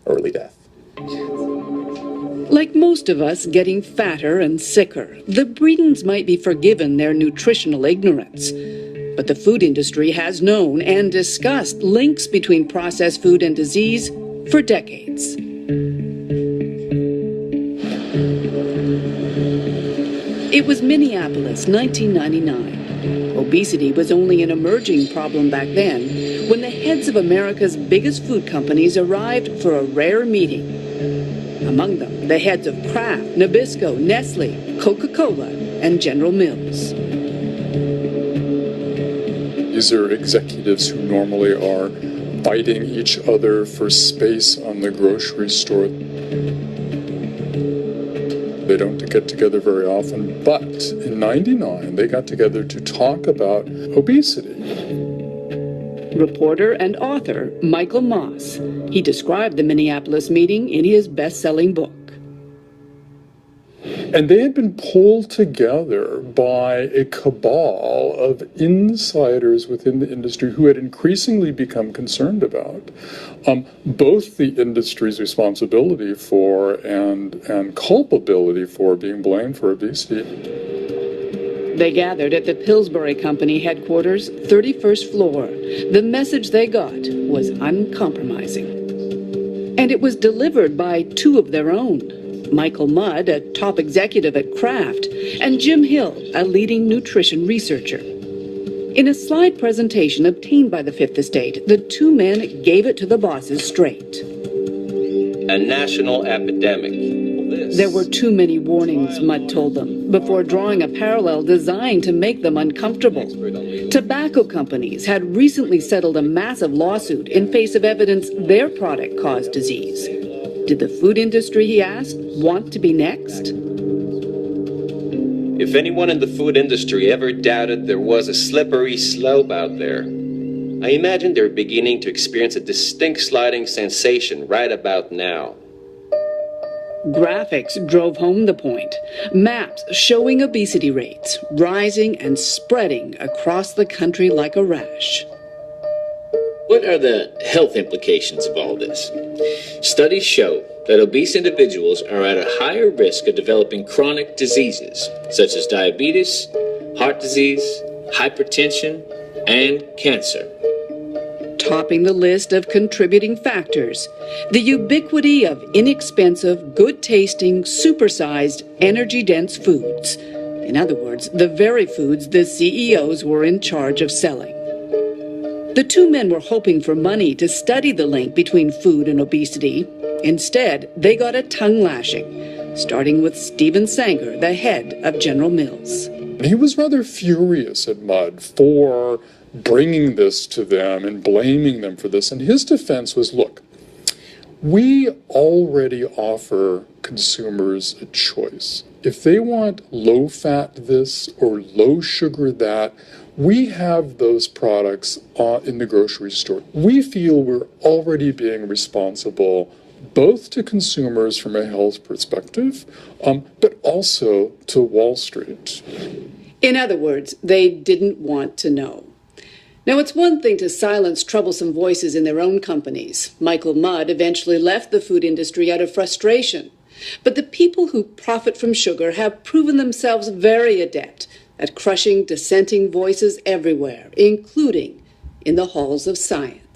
early death. Like most of us getting fatter and sicker, the Bredens might be forgiven their nutritional ignorance. But the food industry has known and discussed links between processed food and disease for decades. It was Minneapolis, 1999. Obesity was only an emerging problem back then when the heads of America's biggest food companies arrived for a rare meeting. Among them, the heads of Kraft, Nabisco, Nestle, Coca-Cola, and General Mills. These are executives who normally are fighting each other for space on the grocery store. They don't get together very often, but in '99 they got together to talk about obesity. Reporter and author Michael Moss. He described the Minneapolis meeting in his best-selling book. And they had been pulled together by a cabal of insiders within the industry who had increasingly become concerned about both the industry's responsibility for and culpability for being blamed for obesity. They gathered at the Pillsbury Company headquarters, 31st floor. The message they got was uncompromising. And it was delivered by two of their own. Michael Mudd, a top executive at Kraft, and Jim Hill, a leading nutrition researcher. In a slide presentation obtained by the Fifth Estate, the two men gave it to the bosses straight. A national epidemic. There were too many warnings, Mudd told them, before drawing a parallel designed to make them uncomfortable. Tobacco companies had recently settled a massive lawsuit in face of evidence their product caused disease. Did the food industry, he asked, want to be next? If anyone in the food industry ever doubted there was a slippery slope out there, I imagine they're beginning to experience a distinct sliding sensation right about now. Graphics drove home the point. Maps showing obesity rates rising and spreading across the country like a rash. What are the health implications of all this? Studies show that obese individuals are at a higher risk of developing chronic diseases, such as diabetes, heart disease, hypertension, and cancer. Topping the list of contributing factors, the ubiquity of inexpensive, good-tasting, supersized, energy-dense foods. In other words, the very foods the CEOs were in charge of selling. The two men were hoping for money to study the link between food and obesity. Instead, they got a tongue lashing, starting with Stephen Sanger, the head of General Mills. He was rather furious at Mudd for bringing this to them and blaming them for this. And his defense was, look, we already offer consumers a choice. If they want low-fat this or low-sugar that, we have those products in the grocery store. We feel we're already being responsible both to consumers from a health perspective, but also to Wall Street. In other words, they didn't want to know. Now, it's one thing to silence troublesome voices in their own companies. Michael Mudd eventually left the food industry out of frustration. But the people who profit from sugar have proven themselves very adept at crushing dissenting voices everywhere, including in the halls of science.